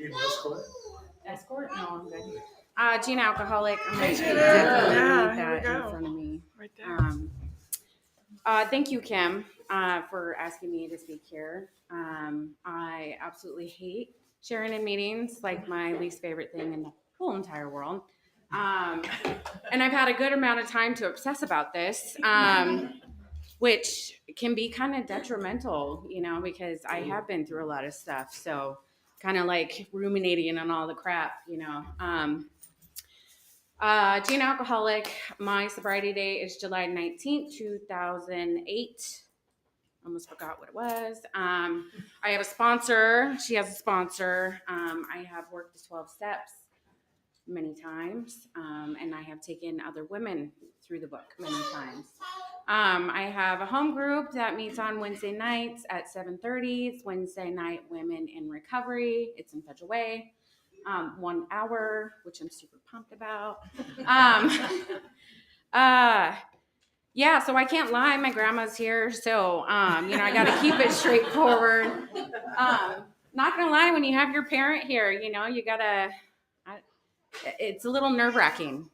need an escort? Escort? No, I'm good. Gina, alcoholic. I'm Hey, gonna Gina. definitely Yeah, need here we that go. in front of me. Right there. Thank you, Kim, for asking me to speak here. I absolutely hate sharing in meetings, like my least favorite thing in the whole entire world. And I've had a good amount of time to obsess about this, which can be kind of detrimental, because I have been through a lot of stuff. So kind of like ruminating on all the crap. Gina alcoholic. My sobriety date is July 19th, 2008. Almost forgot what it was. I have a sponsor. She has a sponsor. I have worked the 12 steps many times, and I have taken other women through the book many times. I have a home group that meets on Wednesday nights at 7:30. It's Wednesday night Women in Recovery. It's in Federal Way. 1 hour, which I'm super pumped about. Yeah, so I can't lie. My grandma's here, so I got to keep it straightforward. Not gonna lie, when you have your parent here, you gotta. It's a little nerve wracking,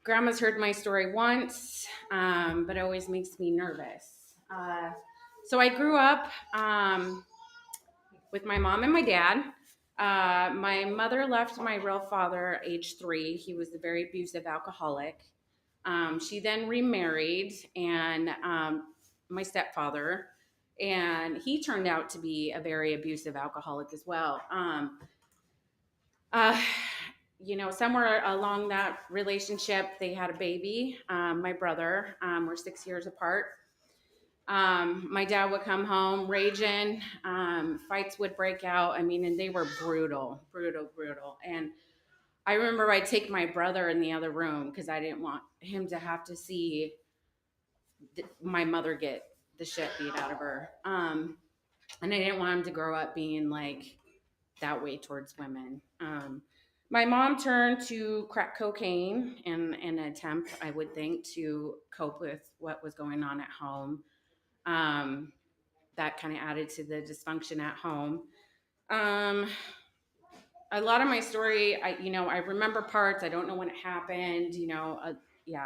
Grandma's heard my story once, but it always makes me nervous. So I grew up with my mom and my dad. My mother left my real father at age 3. He was a very abusive alcoholic. She then remarried, and my stepfather, and he turned out to be a very abusive alcoholic as well. Somewhere along that relationship, they had a baby. My brother, we're 6 years apart. My dad would come home raging. Fights would break out. And they were brutal. And I remember I'd take my brother in the other room because I didn't want him to have to see my mother get the shit beat out of her. And I didn't want him to grow up being like that way towards women. My mom turned to crack cocaine in an attempt, I would think, to cope with what was going on at home. That kind of added to the dysfunction at home. A lot of my story, I remember parts. I don't know when it happened.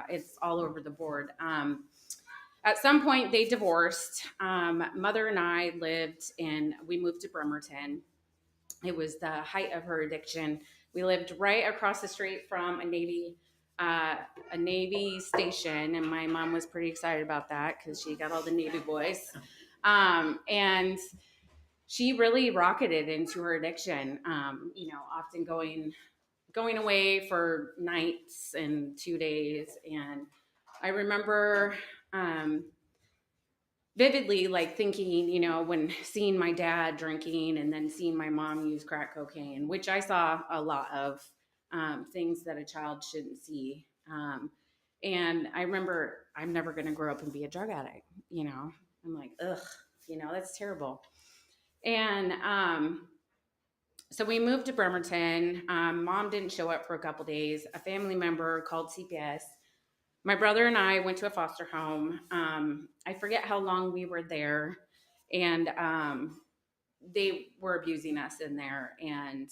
It's all over the board. At some point, they divorced. Mother and I we moved to Bremerton. It was the height of her addiction. We lived right across the street from a Navy station, and my mom was pretty excited about that because she got all the Navy boys. And she really rocketed into her addiction. Often going away for nights and 2 days. And I remember vividly like thinking, when seeing my dad drinking and then seeing my mom use crack cocaine, which I saw a lot of things that a child shouldn't see. And I remember I'm never going to grow up and be a drug addict. I'm like, ugh, that's terrible. And so we moved to Bremerton. Mom didn't show up for a couple days. A family member called CPS. My brother and I went to a foster home. I forget how long we were there, and they were abusing us in there. And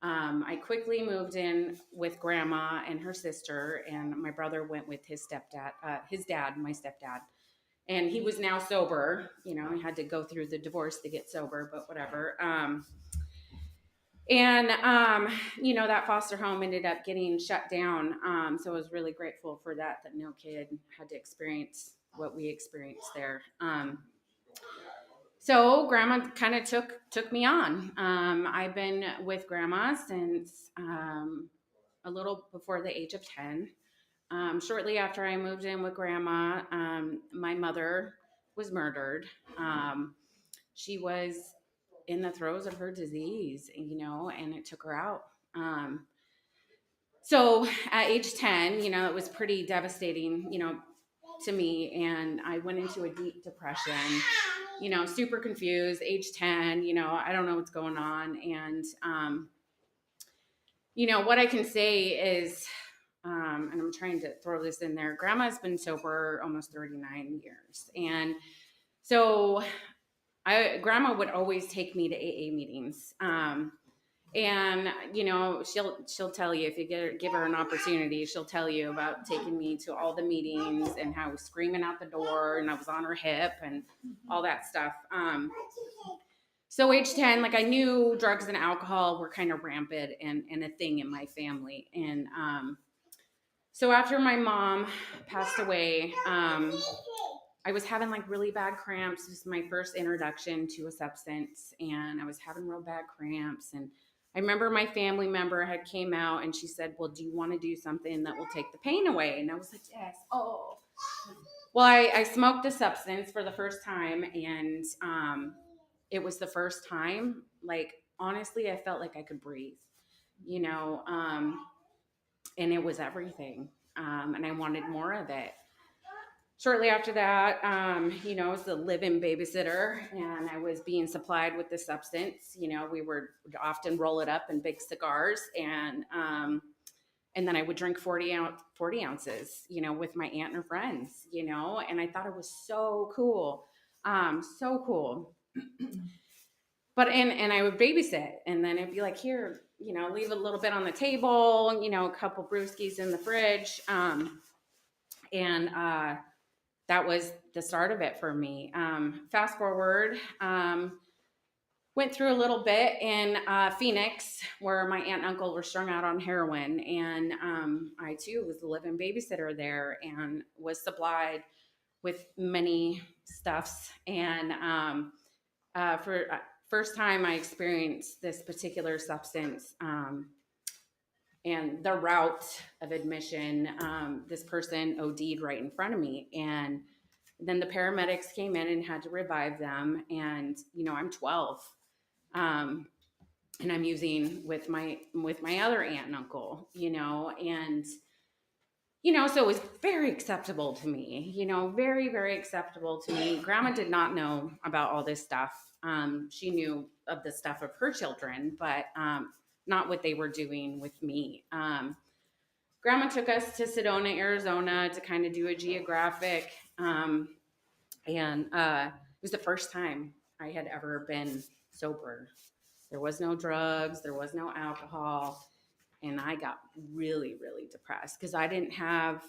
I quickly moved in with grandma and her sister, and my brother went with his stepdad, my stepdad. And he was now sober. He had to go through the divorce to get sober, but whatever. That foster home ended up getting shut down. So I was really grateful for that no kid had to experience what we experienced there. So grandma kind of took me on. I've been with grandma since a little before the age of 10. Shortly after I moved in with grandma, my mother was murdered. She was in the throes of her disease, and it took her out. So at age 10, it was pretty devastating, to me. And I went into a deep depression, super confused, age 10, I don't know what's going on. And, what I can say is, and I'm trying to throw this in there, grandma's been sober almost 39 years. And so Grandma would always take me to AA meetings. And she'll tell you, if you give her an opportunity, she'll tell you about taking me to all the meetings and how I was screaming out the door and I was on her hip and all that stuff. So age 10, like, I knew drugs and alcohol were kind of rampant and a thing in my family. And so after my mom passed away, I was having like really bad cramps. This was my first introduction to a substance, and I was having real bad cramps. And I remember my family member had came out and she said, well, do you want to do something that will take the pain away? And I was like, yes. Oh, well, I smoked a substance for the first time, and it was the first time, like, honestly, I felt like I could breathe, you know, and it was everything. And I wanted more of it. Shortly after that, I was the live-in babysitter, and I was being supplied with this substance. We would often roll it up in big cigars, and then I would drink 40 ounces, with my aunt and her friends, and I thought it was so cool, so cool. But and I would babysit, and then it'd be like, here, leave a little bit on the table, a couple brewskis in the fridge, and that was the start of it for me. Fast forward, went through a little bit in Phoenix, where my aunt and uncle were strung out on heroin, and I too was the live-in babysitter there and was supplied with many stuffs. And for first time I experienced this particular substance, and the route of admission, this person OD'd right in front of me. And then the paramedics came in and had to revive them. And, I'm 12. And I'm using with my other aunt and uncle, and, so it was very acceptable to me, very, very acceptable to me. Grandma did not know about all this stuff. She knew of the stuff of her children, but, not what they were doing with me. Grandma took us to Sedona, Arizona to kind of do a geographic, and it was the first time I had ever been sober. There was no drugs, there was no alcohol, and I got really, really depressed because I didn't have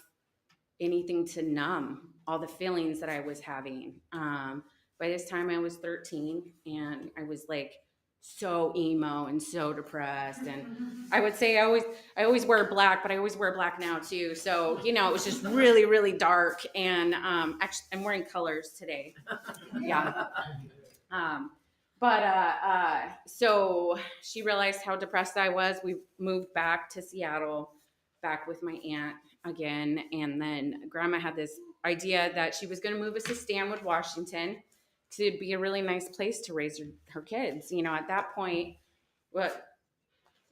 anything to numb all the feelings that I was having. By this time I was 13, and I was like so emo and so depressed. And I would say I always wear black, but I always wear black now too. So, it was just really, really dark. And actually, I'm wearing colors today. Yeah. So she realized how depressed I was. We moved back to Seattle, back with my aunt again. And then Grandma had this idea that she was going to move us to Stanwood, Washington, to be a really nice place to raise her kids. At that point,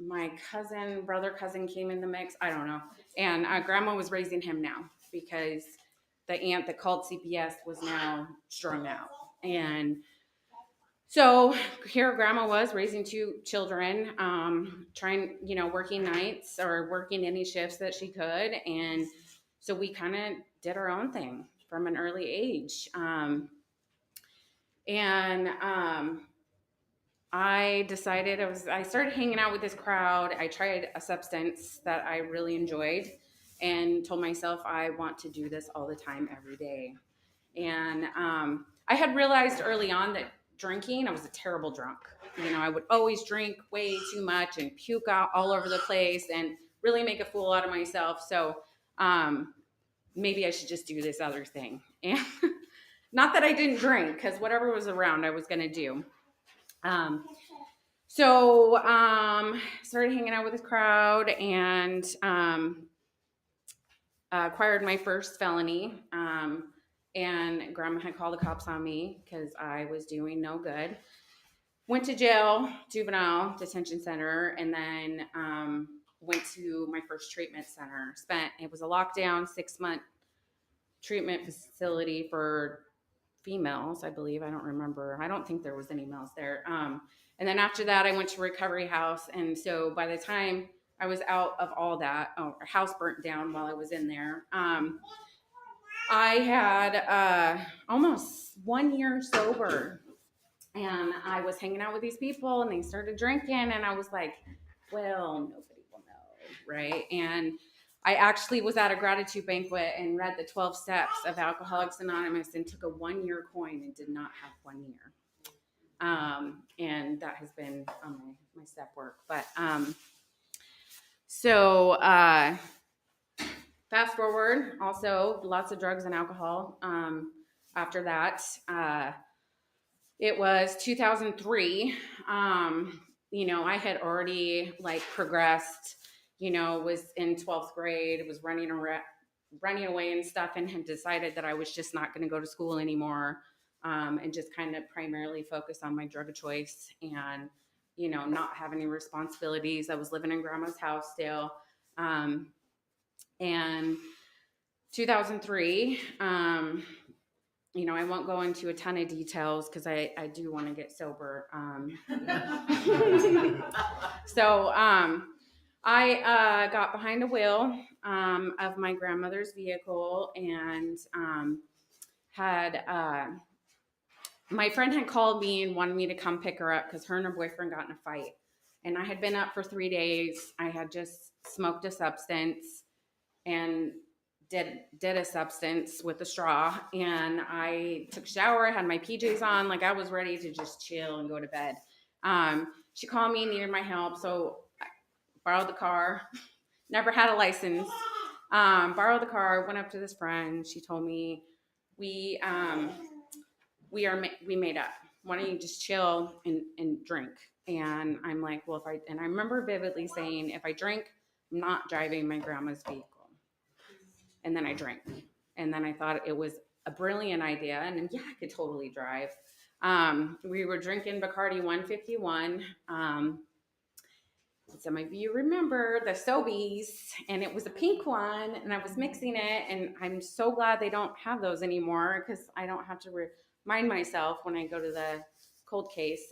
my brother cousin came in the mix. I don't know. And Grandma was raising him now because the aunt that called CPS was now strung out. And so here Grandma was raising two children, trying, working nights or working any shifts that she could. And so we kind of did our own thing from an early age. I decided I started hanging out with this crowd. I tried a substance that I really enjoyed and told myself I want to do this all the time, every day. And I had realized early on that drinking, I was a terrible drunk. I would always drink way too much and puke out all over the place and really make a fool out of myself. So maybe I should just do this other thing. And not that I didn't drink, because whatever was around, I was going to do. Started hanging out with this crowd and acquired my first felony. And Grandma had called the cops on me because I was doing no good. Went to jail, juvenile detention center, and then went to my first treatment center. It was a lockdown 6-month treatment facility for females, I believe. I don't remember. I don't think there was any males there. And then after that, I went to recovery house. And so by the time I was out of all that, our house burnt down while I was in there. I had almost 1 year sober. And I was hanging out with these people and they started drinking. And I was like, well, nobody will know. Right. And I actually was at a gratitude banquet and read the 12 steps of Alcoholics Anonymous and took a 1 year coin and did not have 1 year. And that has been on my step work. But so fast forward, also lots of drugs and alcohol. After that, it was 2003. I had already like progressed. Was in 12th grade, was running away and stuff, and had decided that I was just not going to go to school anymore, and just kind of primarily focus on my drug of choice and not have any responsibilities. I was living in grandma's house still, and 2003. I won't go into a ton of details because I do want to get sober. So I got behind a wheel of my grandmother's vehicle and had my friend had called me and wanted me to come pick her up because her and her boyfriend got in a fight. And I had been up for 3 days. I had just smoked a substance and did a substance with a straw, and I took a shower, I had my PJs on, like I was ready to just chill and go to bed. She called me, needed my help, so I borrowed the car. Never had a license. Borrowed the car, went up to this friend. She told me we made up. Why don't you just chill and drink? And I'm like, well, and I remember vividly saying, if I drink, I'm not driving my grandma's vehicle. And then I drank. And then I thought it was a brilliant idea. And yeah, I could totally drive. We were drinking Bacardi 151. Some of you remember the Sobeys, and it was a pink one, and I was mixing it. And I'm so glad they don't have those anymore because I don't have to remind myself when I go to the cold case.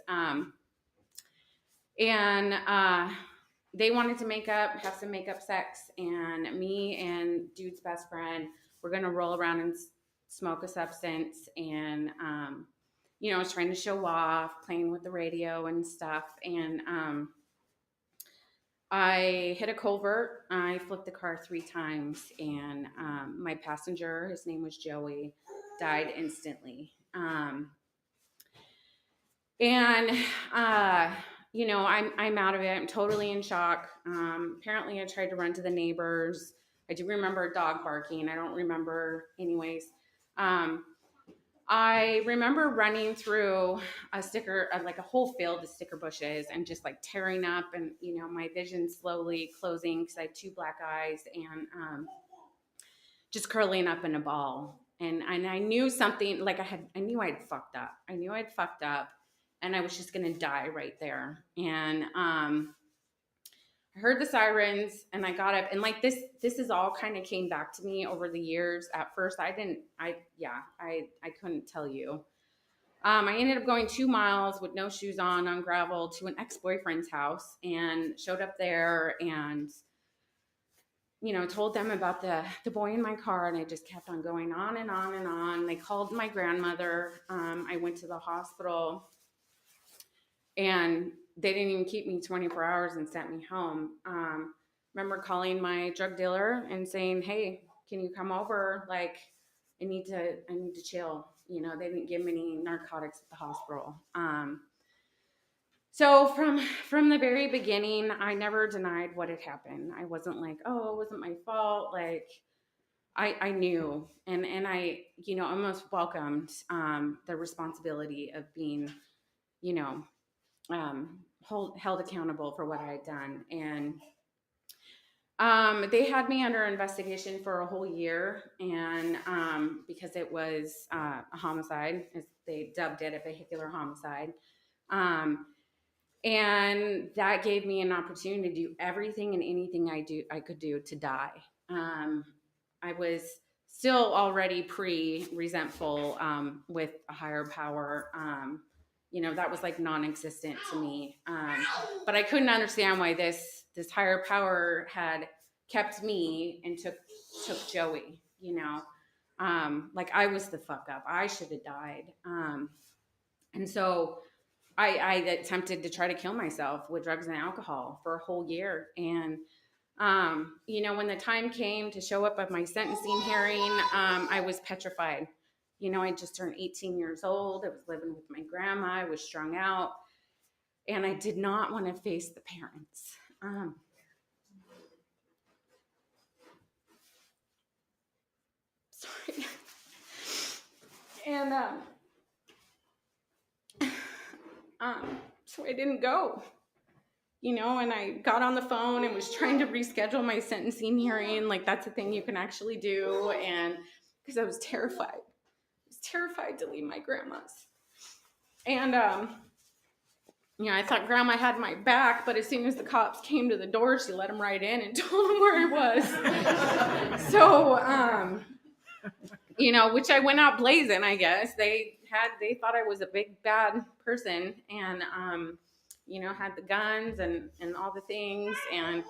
They wanted to have some makeup sex, and me and dude's best friend were going to roll around and smoke a substance. And, I was trying to show off, playing with the radio and stuff. And I hit a culvert. I flipped the car 3 times, and my passenger, his name was Joey, died instantly. I'm out of it. I'm totally in shock. Apparently I tried to run to the neighbors. I do remember a dog barking. I don't remember anyways. I remember running through like a whole field of sticker bushes and just like tearing up, and my vision slowly closing because I had 2 black eyes, and just curling up in a ball. And I knew something, like I knew I'd fucked up. And I was just going to die right there. And I heard the sirens, and I got up, and like this is all kind of came back to me over the years. At first I couldn't tell you. I ended up going 2 miles with no shoes on gravel to an ex-boyfriend's house, and showed up there and told them about the boy in my car, and it just kept on going on and on and on. They called my grandmother. I went to the hospital, and they didn't even keep me 24 hours and sent me home. Remember calling my drug dealer and saying, hey, can you come over? Like, I need to chill. They didn't give me any narcotics at the hospital. So from the very beginning, I never denied what had happened. I wasn't like, oh, it wasn't my fault. Like, I knew, and I, almost welcomed the responsibility of being, held accountable for what I had done. And they had me under investigation for a whole year, and because it was a homicide, as they dubbed it, a vehicular homicide. And that gave me an opportunity to do everything and anything I could do to die. I was still already resentful with a higher power. That was like non-existent to me. But I couldn't understand why this higher power had kept me and took Joey. Like I was the fuck up. I should have died. And so I attempted to try to kill myself with drugs and alcohol for a whole year. And, when the time came to show up at my sentencing hearing, I was petrified. I just turned 18 years old. I was living with my grandma. I was strung out, and I did not want to face the parents. Sorry. And so I didn't go, and I got on the phone and was trying to reschedule my sentencing hearing. Like, that's a thing you can actually do. And because I was terrified. I was terrified to leave my grandma's. And, I thought grandma had my back, but as soon as the cops came to the door, she let them right in and told them where I was. So, which I went out blazing, I guess. They thought I was a big bad person, and had the guns and all the things. And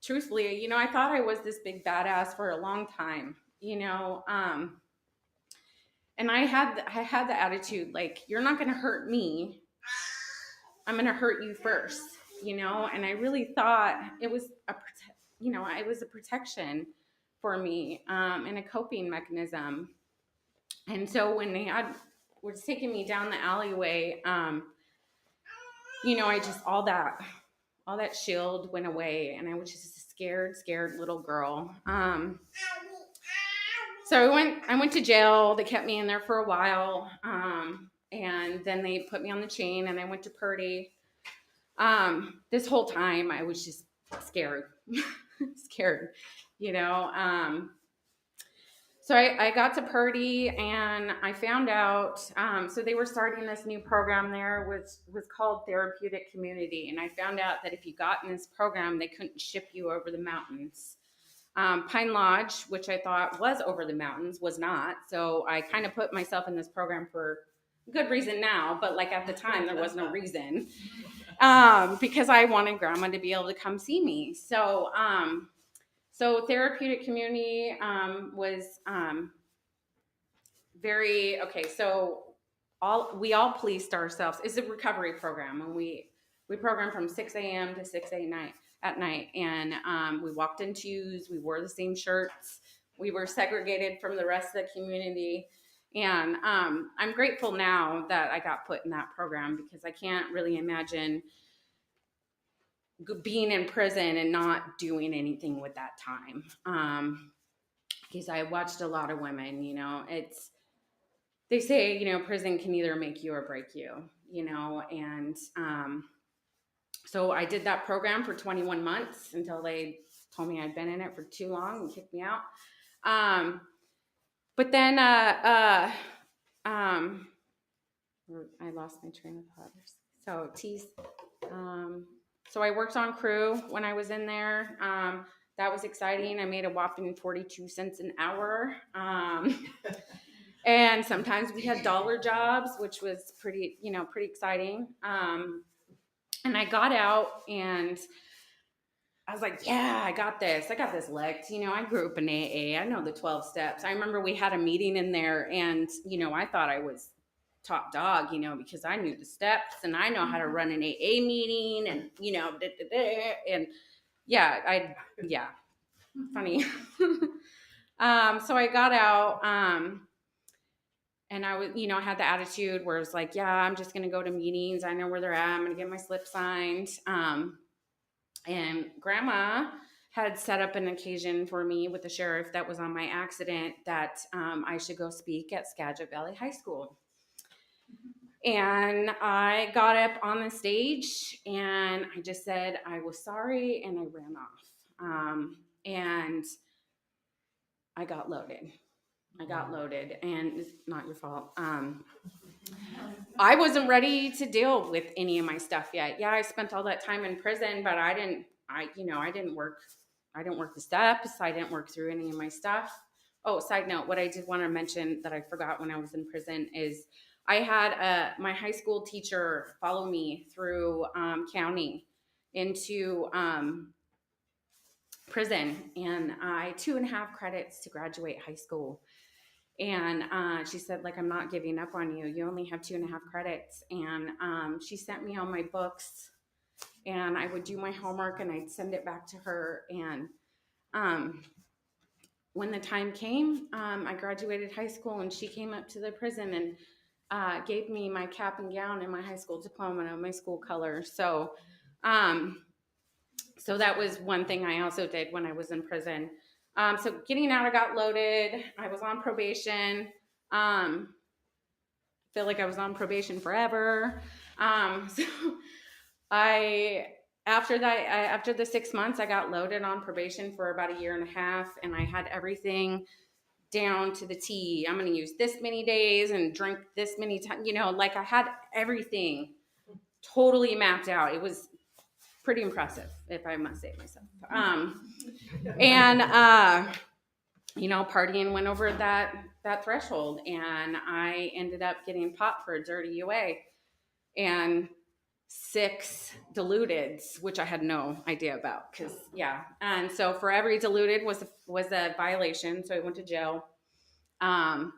truthfully, I thought I was this big badass for a long time. And I had the attitude, like, you're not going to hurt me, I'm going to hurt you first. And I really thought it was it was a protection for me, and a coping mechanism. And so when they was taking me down the alleyway, I just all that shield went away, and I was just a scared little girl. So I went to jail. They kept me in there for a while, and then they put me on the chain, and I went to Purdy. This whole time I was just scared, scared. So I got to Purdy, and I found out, so they were starting this new program there, which was called Therapeutic Community. And I found out that if you got in this program, they couldn't ship you over the mountains. Pine Lodge, which I thought was over the mountains, was not. So I kind of put myself in this program for good reason now, but like at the time, there was no reason, because I wanted grandma to be able to come see me. So Therapeutic Community was very okay. So we all policed ourselves. It's a recovery program, and we program from 6 a.m. to 6 at night, and we walked in twos. We wore the same shirts. We were segregated from the rest of the community. And I'm grateful now that I got put in that program, because I can't really imagine being in prison and not doing anything with that time. Because I watched a lot of women, they say, prison can either make you or break you, and so I did that program for 21 months until they told me I'd been in it for too long and kicked me out. But then I lost my train of thought. So so I worked on crew when I was in there. That was exciting. I made a whopping 42 cents an hour. And sometimes we had dollar jobs, which was pretty exciting. And I got out, and I was like, yeah, I got this licked. I grew up in AA. I know the 12 steps. I remember we had a meeting in there, and, I thought I was top dog, because I knew the steps, and I know how to run an AA meeting, and, and yeah, funny. So I got out, and I was, I had the attitude where it was like, yeah, I'm just going to go to meetings. I know where they're at. I'm going to get my slip signed. And grandma had set up an occasion for me with the sheriff that was on my accident that I should go speak at Skagit Valley High School. And I got up on the stage, and I just said I was sorry, and I ran off. And I got loaded. And it's not your fault. I wasn't ready to deal with any of my stuff yet. Yeah, I spent all that time in prison, but I didn't work the steps. I didn't work through any of my stuff. Oh, side note, what I did want to mention that I forgot when I was in prison is I had my high school teacher follow me through county into prison, and I 2.5 credits to graduate high school. And she said, like, I'm not giving up on you. You only have 2.5 credits. And she sent me all my books, and I would do my homework and I'd send it back to her. And um, when the time came, I graduated high school, and she came up to the prison and gave me my cap and gown and my high school diploma and my school colors. Um, so that was one thing I also did when I was in prison. So getting out, I got loaded. I was on probation. Feel like I was on probation forever. So I after the 6 months, I got loaded on probation for about 1.5 years, and I had everything down to the T. I'm going to use this many days and drink this many times. Like I had everything totally mapped out. It was pretty impressive, if I must say myself. And partying went over that threshold, and I ended up getting popped for a dirty UA and 6 diluteds, which I had no idea about, because and so for every diluted was a violation, so I went to jail. And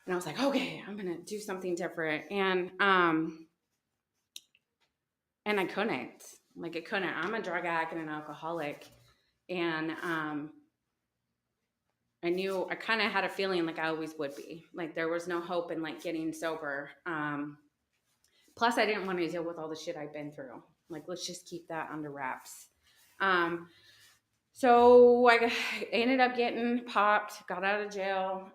I was like, okay, I'm gonna do something different, and I couldn't. I'm a drug addict and an alcoholic, and I kind of had a feeling like I always would be. Like there was no hope in like getting sober. Plus, I didn't want to deal with all the shit I'd been through. Like, let's just keep that under wraps. So I ended up getting popped, got out of jail,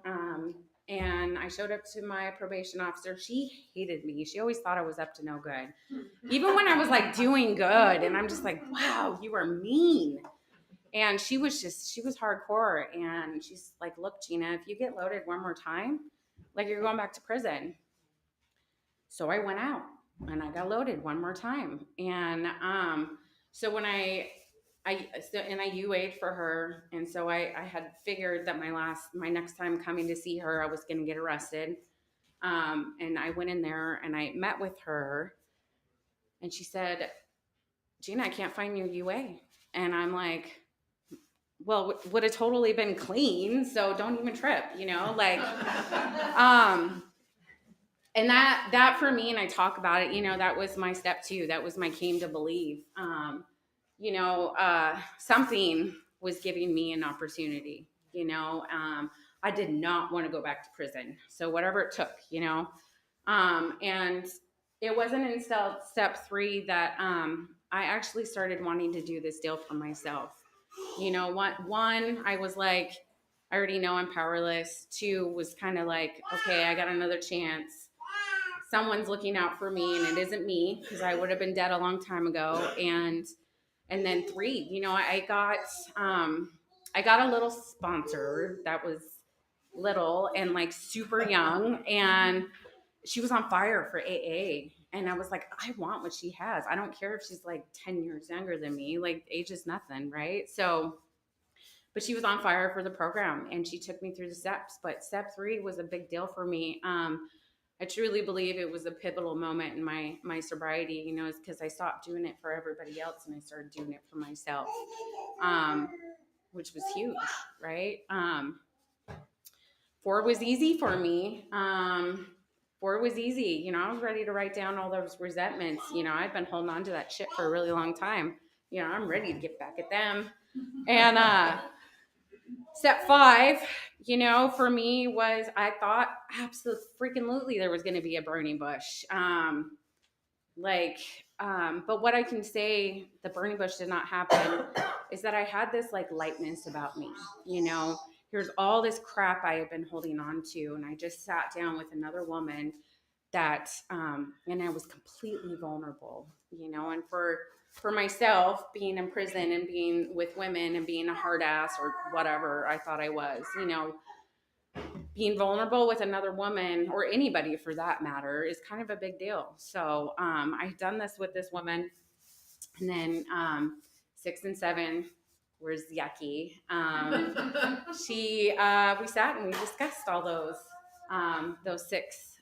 and I showed up to my probation officer. She hated me. She always thought I was up to no good. Even when I was like doing good, and I'm just like, wow, you are mean. And she was hardcore. And she's like, look, Gina, if you get loaded one more time, like you're going back to prison. So I went out and I got loaded one more time. And so when I UA'd for her, and so I had figured that my next time coming to see her, I was going to get arrested. And I went in there and I met with her, and she said, Gina, I can't find your UA. And I'm like, well, would have totally been clean, so don't even trip, like, and that for me, and I talk about it, that was my step 2. That was my came to believe. Something was giving me an opportunity. I did not want to go back to prison, so whatever it took, and it wasn't until step 3 that I actually started wanting to do this deal for myself. One, I was like, I already know I'm powerless. 2 was kind of like, okay, I got another chance. Someone's looking out for me, and it isn't me, because I would have been dead a long time ago. And then 3, I got a little sponsor that was little and like super young, and she was on fire for AA. And I was like, I want what she has. I don't care if she's like 10 years younger than me. Like, age is nothing, right? So, but she was on fire for the program, and she took me through the steps. But step 3 was a big deal for me. I truly believe it was a pivotal moment in my sobriety, it's because I stopped doing it for everybody else and I started doing it for myself, which was huge, right? 4 was easy for me. 4 was easy. I was ready to write down all those resentments. I'd been holding on to that shit for a really long time. I'm ready to get back at them. And step 5, for me was, I thought absolutely there was going to be a burning bush. But what I can say, the burning bush did not happen, is that I had this like lightness about me. Here's all this crap I had been holding on to, and I just sat down with another woman that, and I was completely vulnerable, and for myself, being in prison and being with women and being a hard ass or whatever I thought I was, being vulnerable with another woman, or anybody for that matter, is kind of a big deal. So I've done this with this woman, and then 6 and 7 was yucky. We sat and we discussed all those 6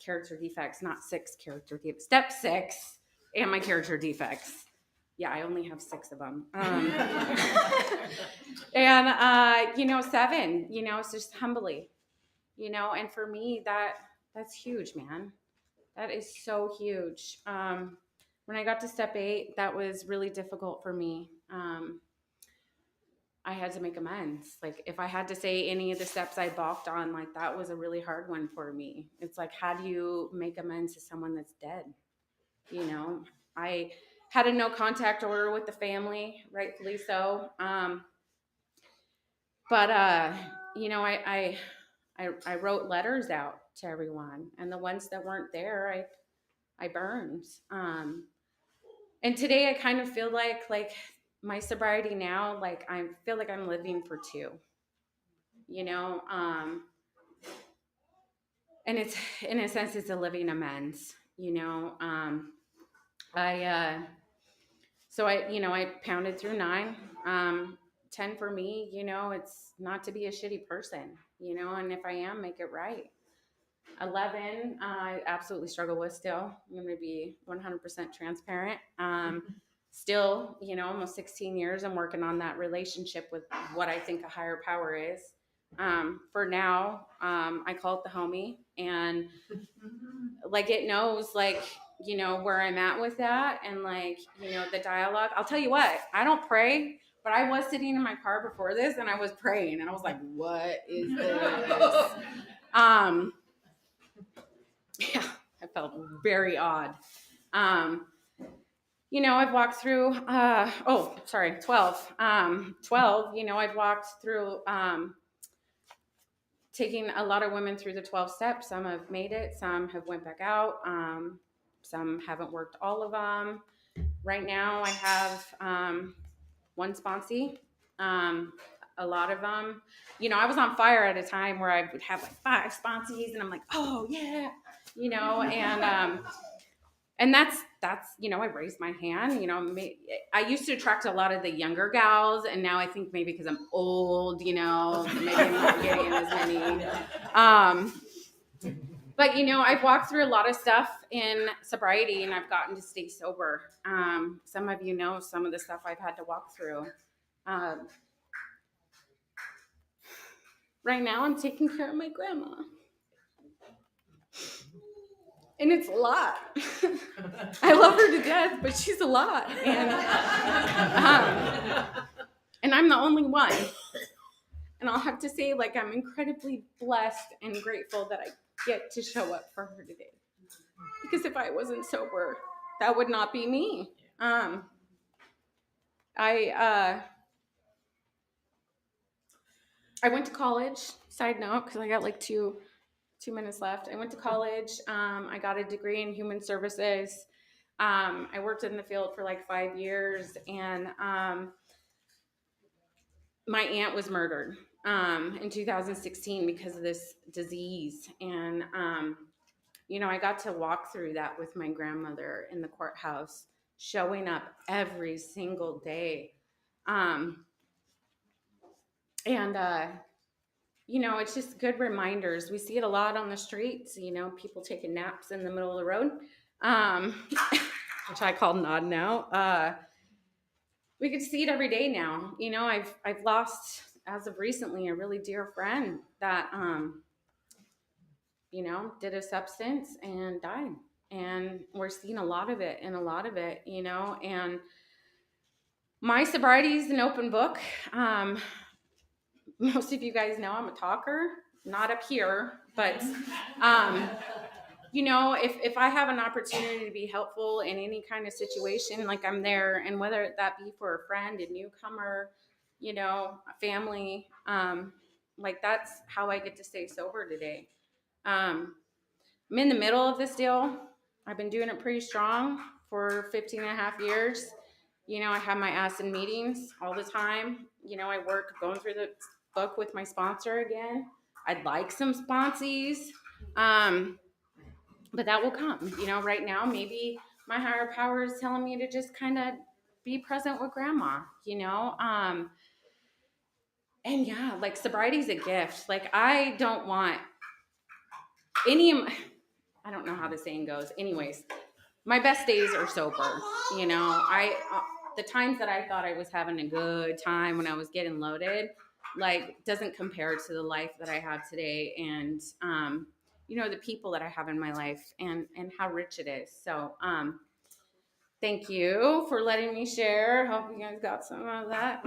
character defects, not 6 character defects, step 6, and my character defects. Yeah, I only have 6 of them. And, 7, it's just humbly, and for me, that's huge, man. That is so huge. When I got to step 8, that was really difficult for me. I had to make amends. Like, if I had to say any of the steps I balked on, like, that was a really hard one for me. It's like, how do you make amends to someone that's dead? I had a no contact order with the family, rightfully so. But I wrote letters out to everyone, and the ones that weren't there, I burned. And today I kind of feel like my sobriety now, like I feel like I'm living for 2, you know, and it's, in a sense, it's a living amends, I so I pounded through 9. 10 for me, it's not to be a shitty person, and if I am, make it right. 11, I absolutely struggle with still. I'm going to be 100% transparent. Still, almost 16 years, I'm working on that relationship with what I think a higher power is. For now, I call it the homie, and like it knows, like, where I'm at with that, and like, the dialogue. I'll tell you what, I don't pray, but I was sitting in my car before this, and I was praying, and I was like, what is this? Yeah, I felt very odd. I've walked through, 12. 12, I've walked through taking a lot of women through the 12 steps. Some have made it, some have went back out, some haven't worked all of them. Right now I have one sponsee. A lot of them, I was on fire at a time where I would have like 5 sponsees, and I'm like, oh yeah, and that's I raised my hand. I used to attract a lot of the younger gals, and now I think maybe because I'm old, maybe I'm not getting as many. But I've walked through a lot of stuff in sobriety, and I've gotten to stay sober. Some of some of the stuff I've had to walk through. Right now, I'm taking care of my grandma. And it's a lot. I love her to death, but she's a lot. And I'm the only one. And I'll have to say, like, I'm incredibly blessed and grateful that I get to show up for her today. Because if I wasn't sober, that would not be me. I went to college, side note, because I got like two minutes left. I went to college. I got a degree in human services. I worked in the field for like 5 years, and my aunt was murdered in 2016 because of this disease. And, I got to walk through that with my grandmother in the courthouse, showing up every single day. It's just good reminders. We see it a lot on the streets, people taking naps in the middle of the road, which I call nodding out. We could see it every day now. I've lost, as of recently, a really dear friend that, did a substance and died. And we're seeing a lot of it, and my sobriety is an open book. Most of you guys know I'm a talker, not up here, but, if I have an opportunity to be helpful in any kind of situation, like I'm there, and whether that be for a friend, a newcomer, a family, like that's how I get to stay sober today. I'm in the middle of this deal. I've been doing it pretty strong for 15 and a half years. I have my ass in meetings all the time. I work going through the book with my sponsor again. I'd like some sponsees, but that will come. Right now, maybe my higher power is telling me to just kind of be present with grandma, and yeah, like sobriety's a gift. Like I don't want I don't know how the saying goes. Anyways, my best days are sober. the times that I thought I was having a good time when I was getting loaded, like, doesn't compare to the life that I have today, and the people that I have in my life, and how rich it is. So thank you for letting me share. Hope you guys got some of that.